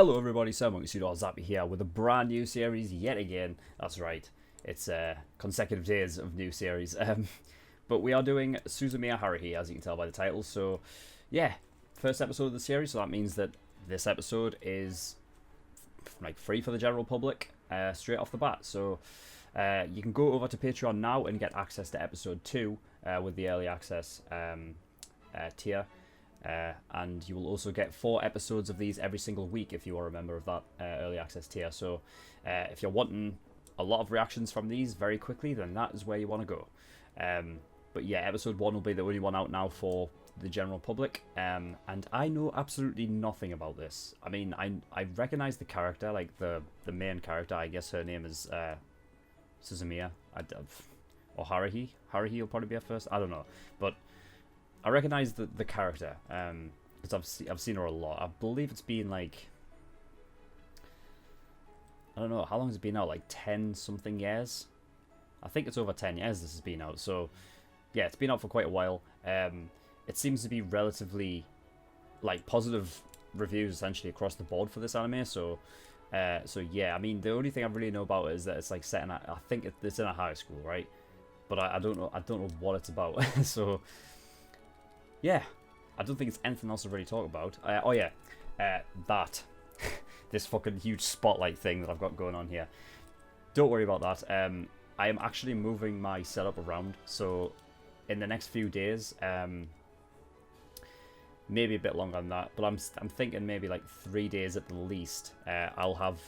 Hello everybody, SirMonkeySuit or Zappy here with a brand new series yet again. That's right, it's consecutive days of new series. But we are doing Suzumiya Haruhi, as you can tell by the title. So yeah, first episode of the series, so that means that this episode is like free for the general public straight off the bat. So you can go over to Patreon now and get access to episode 2 with the early access tier. And you will also get 4 episodes of these every single week if you are a member of that early access tier. So if you're wanting a lot of reactions from these very quickly, then that is where you want to go. But yeah, episode 1 will be the only one out now for the general public. And I know absolutely nothing about this. I mean, I recognize the character, like the main character. I guess her name is Suzumiya or Haruhi. Haruhi will probably be at first. I don't know, but I recognize the character because I've seen her a lot. I believe it's been like, I don't know, how long has it been out? Like 10 something years? I think it's over 10 years this has been out. So yeah, it's been out for quite a while. It seems to be relatively like positive reviews essentially across the board for this anime. So yeah, I mean, the only thing I really know about it is that it's like set in I think it's in a high school, right? But I don't know what it's about. So yeah, I don't think it's anything else to really talk about. Oh yeah, that. This fucking huge spotlight thing that I've got going on here. Don't worry about that. I am actually moving my setup around. So in the next few days, maybe a bit longer than that, but I'm thinking maybe like 3 days at the least. I'll have,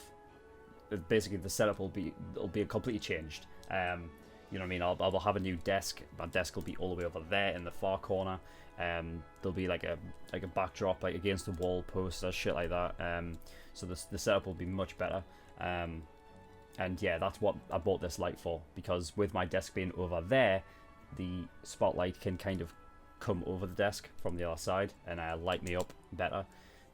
basically the setup will be completely changed. You know what I mean? I'll have a new desk. My desk will be all the way over there in the far corner. There'll be like a backdrop like against the wall, posters, shit like that. So the setup will be much better. And yeah, that's what I bought this light for, because with my desk being over there, the spotlight can kind of come over the desk from the other side and light me up better.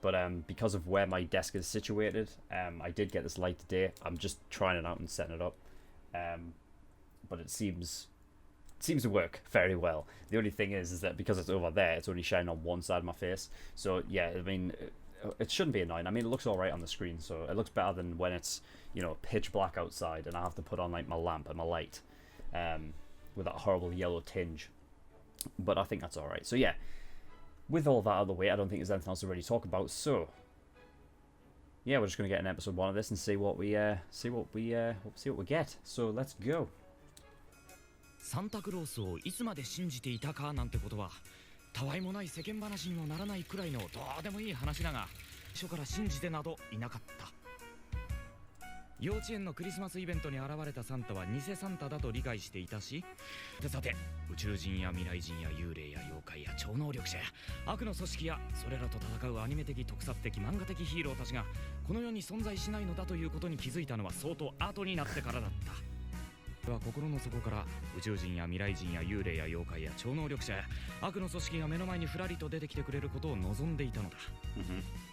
But because of where my desk is situated, I did get this light today. I'm just trying it out and setting it up. But it seems to work very well. The only thing is that because it's over there, it's only shining on one side of my face. So yeah, I mean, it shouldn't be annoying. I mean, it looks all right on the screen, so it looks better than when it's, you know, pitch black outside and I have to put on like my lamp and my light with that horrible yellow tinge. But I think that's all right. So yeah, with all that out of the way, I don't think there's anything else to really talk about. So yeah, we're just gonna get an episode 1 of this and see what we get. So let's go. サンタクロースをいつまで信じていたかなんてことはたわいもない世間話にもならないくらいのどうでもいい話だが、最初から信じてなどいなかった。幼稚園のクリスマスイベントに現れたサンタは偽サンタだと理解していたし、さて宇宙人や未来人や幽霊や妖怪や超能力者や悪の組織やそれらと戦うアニメ的特撮的漫画的ヒーローたちがこの世に存在しないのだということに気づいたのは相当後になってからだった。は心の底から宇宙人や未来人や幽霊や妖怪や超能力者や悪の組織が目の前にふらりと出てきてくれることを望んでいたのだ。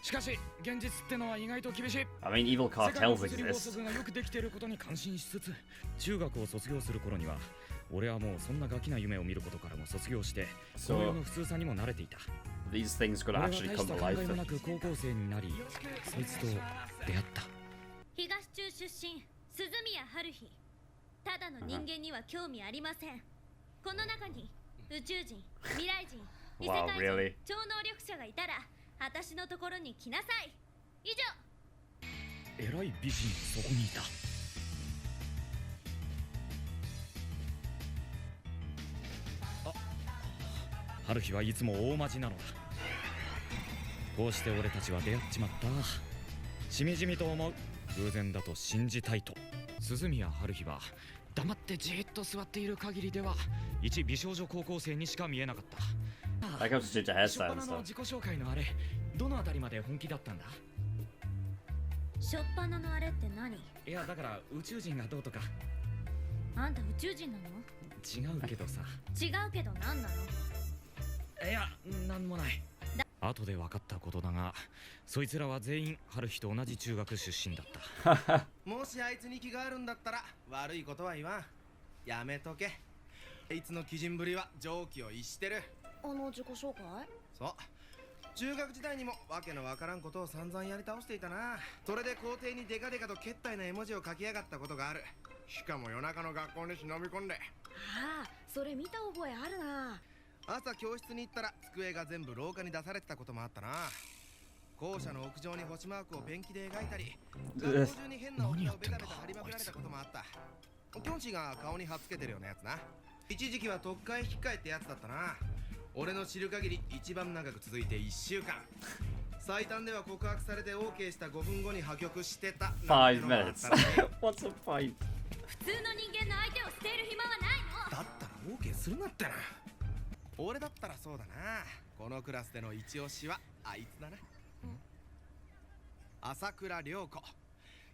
しかし現実ってのは意外と厳しい。I mean, evil cartels 世界の物理法 exist. 則がよくできていることに感心しつつ、中学を卒業する頃には俺はもうそんなガキな夢を見ることからも卒業して、この世の普通さにも慣れていた。 These things could 俺は actually 大 come した to 考 life. えもなく高校生になり、そいつと出会った。東中出身、鈴宮春日。ただの人間には興味ありません。この中に宇宙人、未来人、異世 Wow, 界人、 really? 超能力者がいたら、私のところに来なさい。以上。えらい美人がそこにいた。あ、春日はいつも大まじなのだ。こうして俺たちは出会っちまった。しみじみと思う。偶然だと信じたいと。鈴宮春日は黙ってじーっと座っている限りでは一美少女高校生にしか見えなかった。 That comes to 初っ hairstyle 端 and の stuff. 自己紹介のあれ、どのあたりまで本気だったんだ？しょっぱなのあれって何？いやだから宇宙人がどうとか。あんた宇宙人なの？違うけどさ。違うけど何なの？いや、なんもない。後で分かったことだが、そいつらは全員春日と同じ中学出身だった。もしあいつに気があるんだったら悪いことは言わん。やめとけ。あいつの鬼人ぶりは常軌を逸してる。自己紹介？そう。中学時代にもわけのわからんことを散々やり倒していたな。それで校庭にデカデカとけったいな絵文字を書きやがったことがある。しかも夜中の学校に忍び込んで。ああ、それ見た覚えあるな。朝教室に行ったら机が全部廊下に出されてたこともあったな。校舎の屋上に星マークをペンキで描いたり、学校中に変なお札をベタベタ貼りまくられたこともあった。キョンシーが顔に貼っつけてるようなやつな。一時期は特会引っかえってやつだったな。俺の知る限り一番長く続いて1週間。最短では告白されて OK した5分後に破局してた。5 minutes. What's a fight? 普通の人間の相手を捨てる暇はないの。だったら OK するなってな。俺だったらそうだな。このクラスでの一押しはあいつだな。朝倉涼子。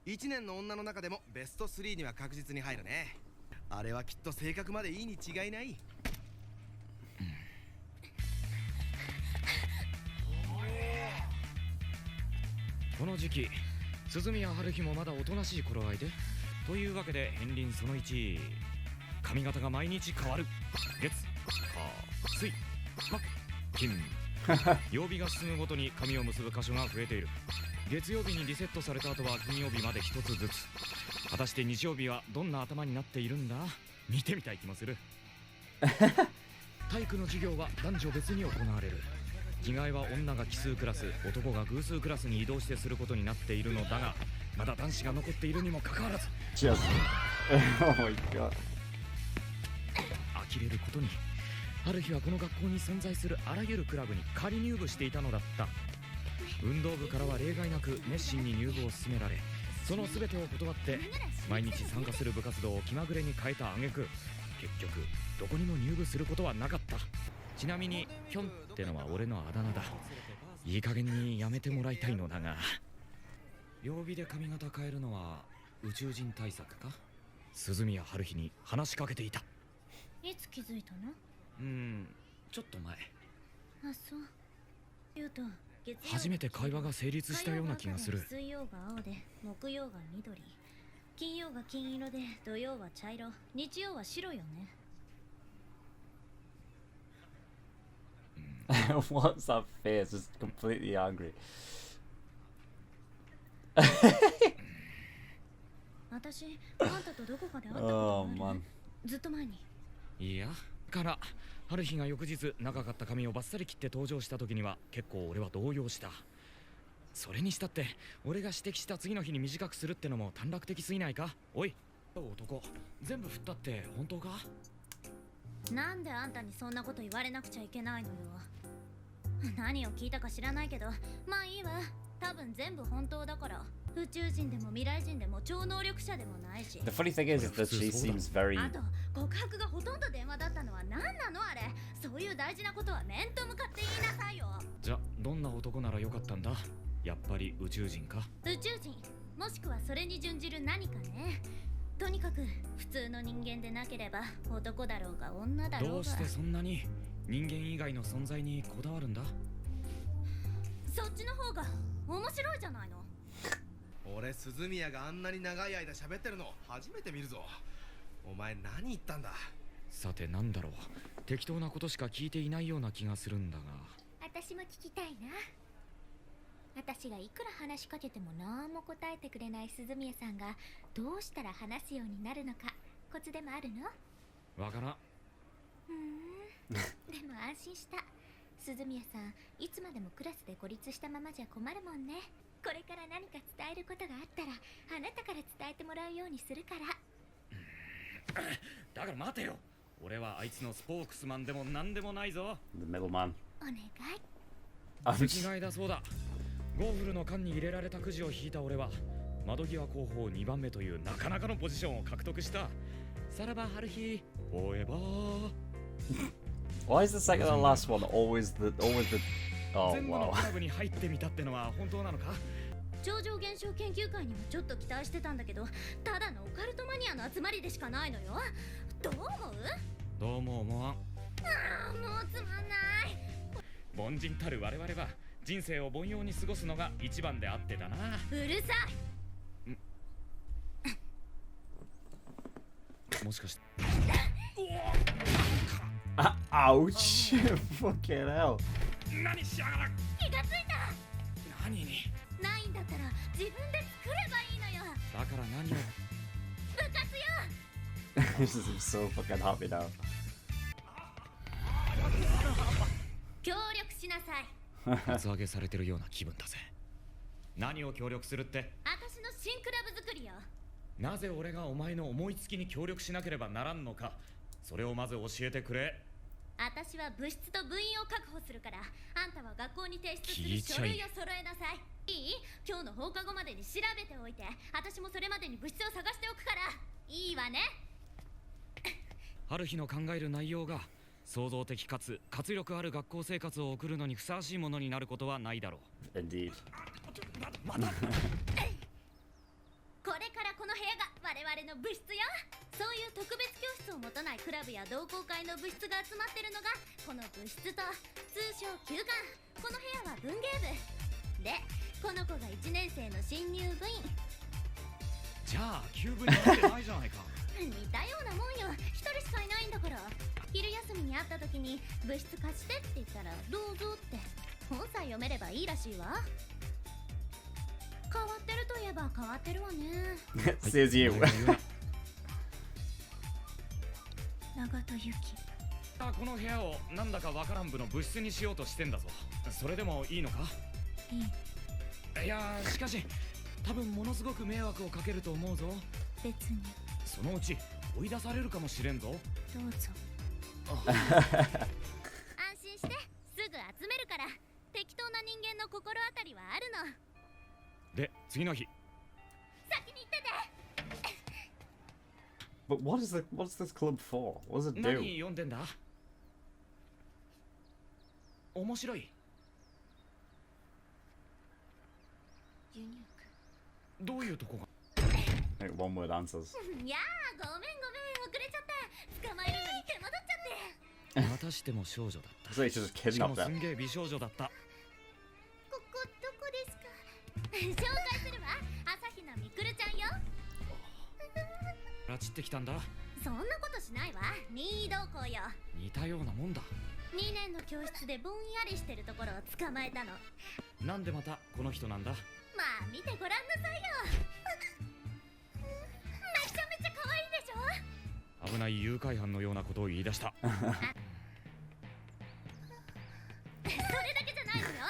1年の女の中でもベスト3には確実に入るね。あれはきっと性格までいいに違いない。この時期鈴宮春日もまだおとなしい頃合いで、というわけで片鱗その1、髪型が毎日変わる。月火水木金曜日が進むごとに髪を結ぶ箇所が増えている。月曜日にリセットされた後は金曜日まで1つずつ。果たして日曜日はどんな頭になっているんだ。見てみたい気もする。体育の授業は男女別に行われる。着替えは女が奇数クラス、男が偶数クラスに移動してすることになっているのだが、まだ男子が残っているにもかかわらず、Just oh my god. 呆れることに、ある日はこの学校に存在するあらゆるクラブに仮入部していたのだった。運動部からは例外なく熱心に入部を勧められ、その全てを断って毎日参加する部活動を気まぐれに変えた挙句、結局どこにも入部することはなかった。ちなみにヒョンってのは俺のあだ名だ。いい加減にやめてもらいたいのだが。曜日で髪型変えるのは宇宙人対策か。鈴宮春日に話しかけていた。いつ気づいたの？ちょっと前。あ、そう。言うと初めて会話が成立したような気がする。水曜が青で、木曜が緑、金曜が金色で、土曜は茶色、日曜は白よね。What's that face? Just completely angry. 私、あんたとどこかで会ったことがある。ずっと前に。いや、から春日が翌日長かった髪をバッサリ切って登場した時には結構俺は動揺した。それにしたって俺が指摘した次の日に短くするってのも短絡的すぎないか。おい男、全部振ったって本当か？なんであんたにそんなこと言われなくちゃいけないのよ。何を聞いたか知らないけど、まあいいわ。多分全部本当だから。宇宙人でも未来人でも超能力者でもないし。 The funny thing is that she seems very あと告白がほとんど電話だったのは何なのあれ。そういう大事なことは面と向かって言いなさいよ。じゃどんな男ならよかったんだ。やっぱり宇宙人か。宇宙人もしくはそれに準じる何かね。とにかく普通の人間でなければ男だろうが女だろうが。どうしてそんなに人間以外の存在にこだわるんだ。そっちの方が面白いじゃないの。俺鈴宮があんなに長い間喋ってるの初めて見るぞ。お前何言ったんだ。さてなんだろう。適当なことしか聞いていないような気がするんだが。私も聞きたいな。私がいくら話しかけても何も答えてくれない鈴宮さんがどうしたら話すようになるのか、コツでもあるの？わからん。でも安心した。鈴宮さん、いつまでもクラスで孤立したままじゃ困るもんね。これから何か伝えることがあったらあなたから伝えてもらうようにするから。だから待てよ。俺はあいつのスポークスマンでも何でもないぞ。 the middleman. お願い。席替えだそうだ。ゴーフルの缶に入れられたくじを引いた俺は窓際候補2番目というなかなかのポジションを獲得した。さらば春日フォーエバー。Why is the second and last one always the oh 全部の wow. クラブに入ってみたってのは本当なのか？超常現象研究会にはちょっと期待してたんだけど、ただのオカルトマニアの集まりでしかないのよ。どう思う？どうも思わん。もうつまんない。凡人たる我々は人生を凡庸に過ごすのが一番であってだな。うるさい。もしかして。Ouch! Fucking hell. 何しやがる。ひがついた。何に？ないんだったら自分で作ればいいのよ。だから何を？部活よ。This is so fucking happy now. 協力しなさい。厚上げされてるような気分だぜ。何を協力するって？私の新クラブ作りよ。なぜ俺がお前の思いつきに協力しなければならんのか、それをまず教えてくれ。私は部室と部員を確保するから、あんたは学校に提出する書類を揃えなさい。いい？今日の放課後までに調べておいて、私もそれまでに部室を探しておくから。いいわね。春日の考える内容が創造的かつ活力ある学校生活を送るのにふさわしいものになることはないだろう。 Indeed. これからこの部屋が我々の部室よ。そういう特別教室を持たないクラブや同好会の部室が集まってるのがこの部室と、通称休館。この部屋は文芸部で、この子が1年生の新入部員。じゃあ休部になってないじゃないか。似たようなもんよ。一人しかいないんだから。昼休みに会った時に部室貸してって言ったらどうぞって。本さえ読めればいいらしいわ。変わってるといえば変わってるわね。Says you. 長戸ゆき。この部屋をなんだかわからん部の部室にしようとしてんだぞ。それでもいいのか？いい。いやしかし多分ものすごく迷惑をかけると思うぞ。別に。そのうち追い出されるかもしれんぞ。どうぞ。安心して、すぐ集めるから。適当な人間の心当たりはあるの。で、次の日。先に行ってて。But what's this club for? What does it do? 何読んでんだ？面白い。ユニーク。どういうとこが？ Like one word answers. いやー、ごめん遅れちゃった。捕まえるのに手間取っちゃって。またしても少女だった。 So he's just しかも kidnapped す them. んげえ美少女だった。ここどこですか？紹介するわ。朝日奈みくるちゃんよ。拉致ってきたんだ。そんなことしないわ。任意同行よ。似たようなもんだ。2年の教室でぼんやりしてるところを捕まえたの。なんでまたこの人なんだ？まあ見てごらんなさいよ。めちゃめちゃ可愛いでしょ。危ない誘拐犯のようなことを言い出した。それだけじゃないのよ。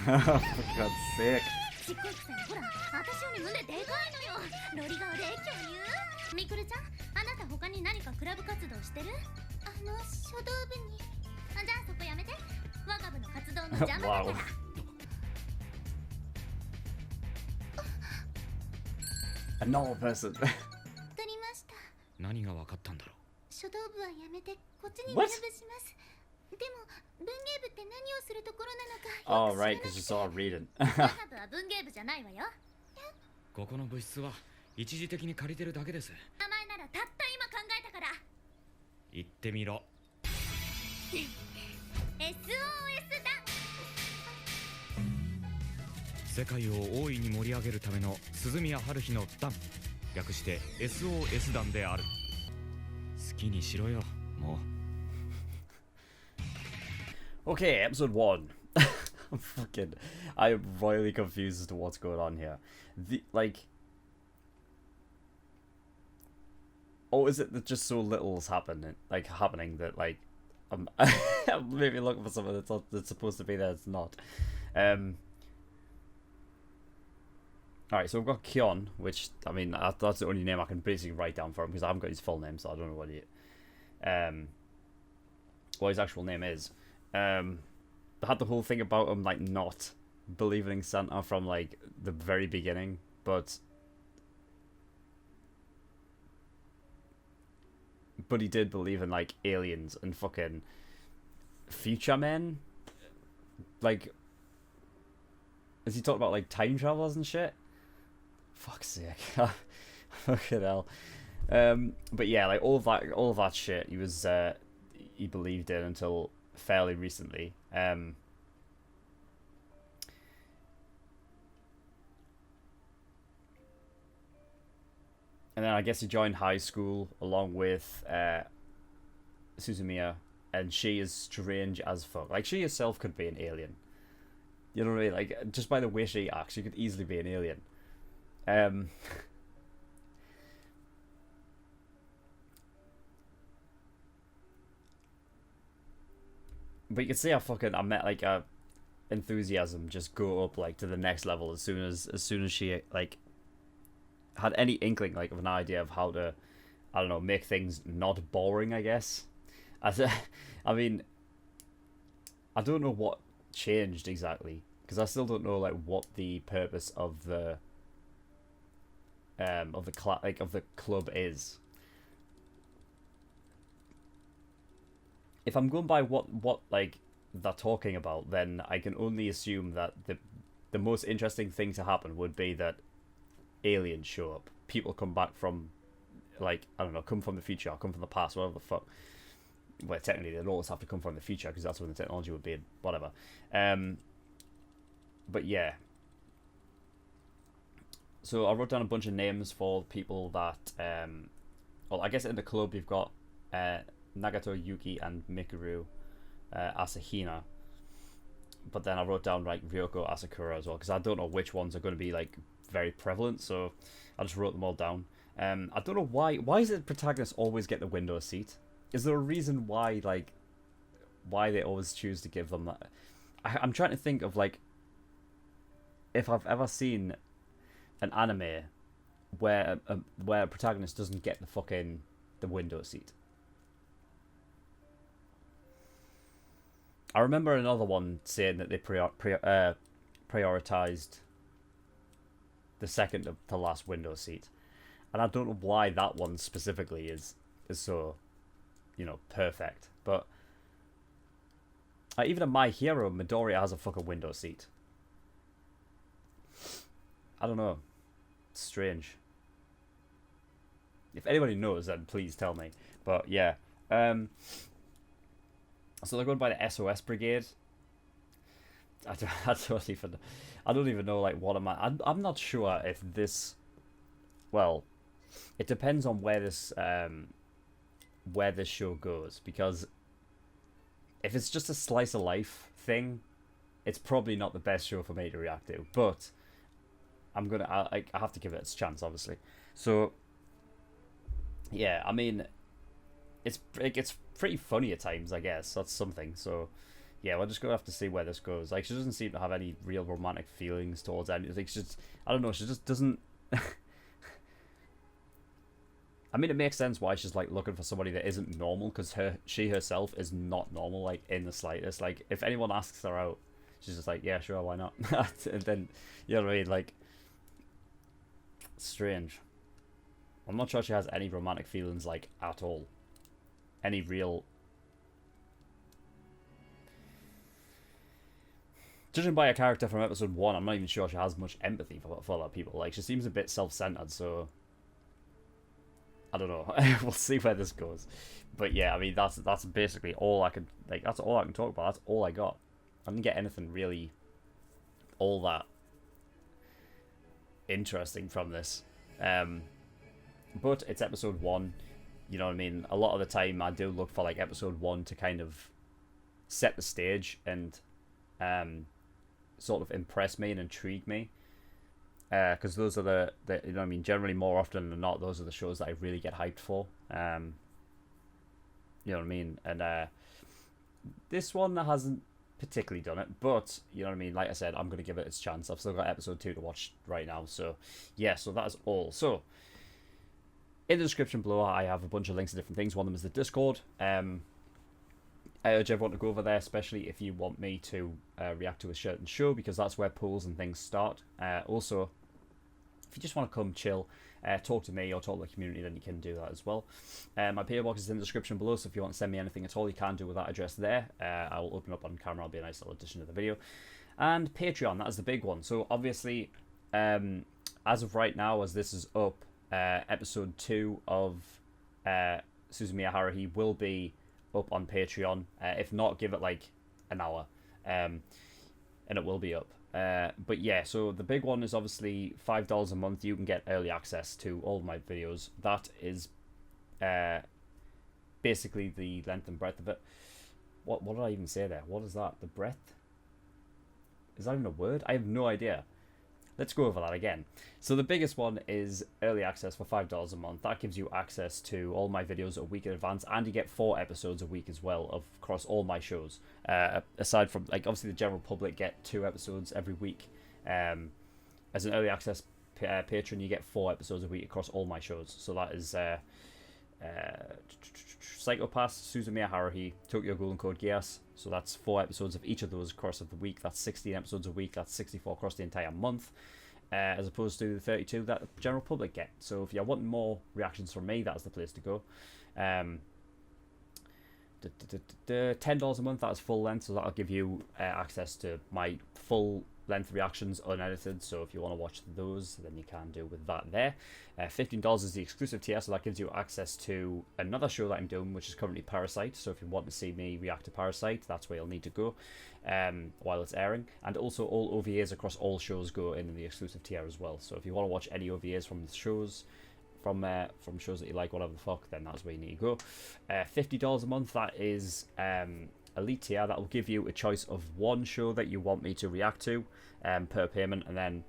For God's sake. ちっこいくせにほら、私より胸でかいのよ。ロリ顔で巨乳。みくるちゃん、あなた他に何かクラブ活動してる？書道部に。じゃあそこやめて。我が部の活動の邪魔だから。 Wow. A normal person. 取りました。何が分かったんだろ書道部はやめて、こっちに入 What? 部します。でも、文芸部って何をするところなのか。 Oh, right, because you saw her reading. 我が部は文芸部じゃないわよ。う。ここの部室は一時的に借りてるだけです。名前ならたった今考えたから。言ってみろ。 SOS だ。世界を大いに盛り上げるための鈴宮春日の団、略して SOS 団である。好きにしろよ、もう。 Okay, episode 1. I'm royally confused as to what's going on here. Oh, is it that just so little's happening that, like, I'm maybe looking for something that's supposed to be there, it's not. Alright, so we've got Kyon, which, I mean, that's the only name I can basically write down for him, because I haven't got his full name, so I don't know what his actual name is. They had the whole thing about him, like, not believing in Santa from, like, the very beginning, but he did believe in, like, aliens and fucking future men. Like, is he talking about, like, time travelers and shit? Fuck's sake. Fucking hell. But yeah, like, all of that shit he believed in until fairly recently. And then I guess he joined high school along with Suzumiya and she is strange as fuck. Like, she herself could be an alien. You know what I mean? Like, just by the way she acts, she could easily be an alien. But you can see how fucking I met like a enthusiasm just go up like to the next level as soon as she like had any inkling like of an idea of how to, I don't know, make things not boring, I guess. I mean, I don't know what changed exactly, because I still don't know like what the purpose of the club is. If I'm going by what like they're talking about, then I can only assume that the most interesting thing to happen would be that aliens show up. People come back from, like, I don't know, come from the future or come from the past, whatever the fuck. Well, technically they'd always have to come from the future because that's when the technology would be, whatever. But yeah. So I wrote down a bunch of names for people that, well, I guess in the club you've got Nagato, Yuki, and Mikuru Asahina. But then I wrote down like Ryoko, Asakura as well, because I don't know which ones are going to be like very prevalent, so I just wrote them all down. I don't know why is it protagonists always get the window seat? Is there a reason why they always choose to give them that? I'm trying to think of like if I've ever seen an anime where a protagonist doesn't get the window seat. I remember another one saying that they prioritized the second to last window seat, and I don't know why that one specifically is so, you know, perfect. But even in My Hero, Midoriya has a fucking window seat. I don't know. It's strange. If anybody knows, then please tell me. But yeah. So they're going by the SOS Brigade. I don't even know like what I'm not sure if this. Well, it depends on where this show goes, because if it's just a slice of life thing, it's probably not the best show for me to react to. But I have to give it its chance, obviously. So yeah, I mean, it's pretty funny at times, I guess. That's something. So yeah, we're just gonna have to see where this goes. Like, she doesn't seem to have any real romantic feelings towards anything. I don't know, she just doesn't. I mean, it makes sense why she's like looking for somebody that isn't normal, because she herself is not normal, like in the slightest. Like, if anyone asks her out, she's just like, yeah, sure, why not? And then, you know what I mean? Like, strange. I'm not sure she has any romantic feelings, like, at all. Any real. Judging by a character from episode 1, I'm not even sure she has much empathy for other people. Like, she seems a bit self-centered, so I don't know. We'll see where this goes. But yeah, I mean, that's basically all I can, like, that's all I can talk about. That's all I got. I didn't get anything really all that interesting from this. But it's episode 1. You know what I mean? A lot of the time I do look for like episode 1 to kind of set the stage and sort of impress me and intrigue me. Because those are the you know what I mean, generally more often than not, those are the shows that I really get hyped for. You know what I mean? And this one hasn't particularly done it, but you know what I mean, like I said, I'm going to give it its chance. I've still got episode 2 to watch right now, so yeah, so that is all. So in the description below, I have a bunch of links to different things. One of them is the Discord. I urge everyone to go over there, especially if you want me to react to a certain show, because that's where polls and things start. Also, if you just want to come chill, talk to me or talk to the community, then you can do that as well. My PO box is in the description below, so if you want to send me anything at all, you can do with that address there. I will open up on camera. It'll be a nice little addition to the video. And Patreon, that is the big one. So obviously, as of right now, as this is up, episode 2 of Suzumiya Haruhi will be up on Patreon. If not, give it like an hour, and it will be up. But yeah, so the big one is obviously $5 a month. You can get early access to all of my videos. That is basically the length and breadth of it. what did I even say there? What is that? The breadth? Is that even a word? I have no idea. Let's go over that again. So the biggest one is early access for $5 a month. That gives you access to all my videos a week in advance, and you get 4 episodes a week as well of across all my shows. Aside from, like, obviously the general public get 2 episodes every week. As an early access patron, you get 4 episodes a week across all my shows. So that is Psychopass, Suzumiya Haruhi, Tokyo Golden Code Geass. So that's 4 episodes of each of those across of the week. That's 16 episodes a week. That's 64 across the entire month, as opposed to the 32 that the general public get. So if you want more reactions from me, that's the place to go. $10 a month, that's full length, so that'll give you access to my full length reactions unedited. So if you want to watch those, then you can do with that there. $15 is the exclusive tier, so that gives you access to another show that I'm doing, which is currently Parasite. So if you want to see me react to Parasite, that's where you'll need to go while it's airing. And also all OVAs across all shows go in the exclusive tier as well. So if you want to watch any OVAs from the shows, from shows that you like, whatever the fuck, then that's where you need to go. $50 a month, that is elite tier. That will give you a choice of one show that you want me to react to per payment, and then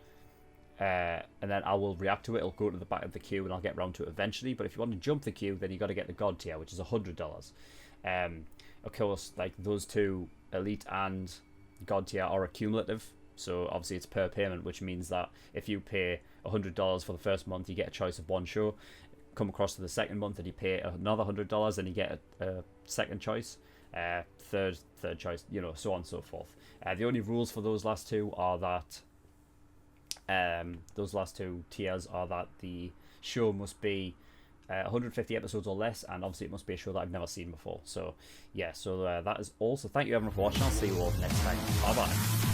I will react to it. It'll go to the back of the queue and I'll get round to it eventually. But if you want to jump the queue, then you got to get the God tier, which is $100. Of course, like, those two, elite and God tier, are accumulative. So obviously it's per payment, which means that if you pay $100 for the first month, you get a choice of one show. Come across to the second month and you pay another $100, and you get a second choice, third choice, you know, so on and so forth. The only rules for those last two are that those last two tiers are that the show must be 150 episodes or less, and obviously it must be a show that I've never seen before. So yeah, so that is all. So thank you everyone for watching. I'll see you all next time. Bye bye.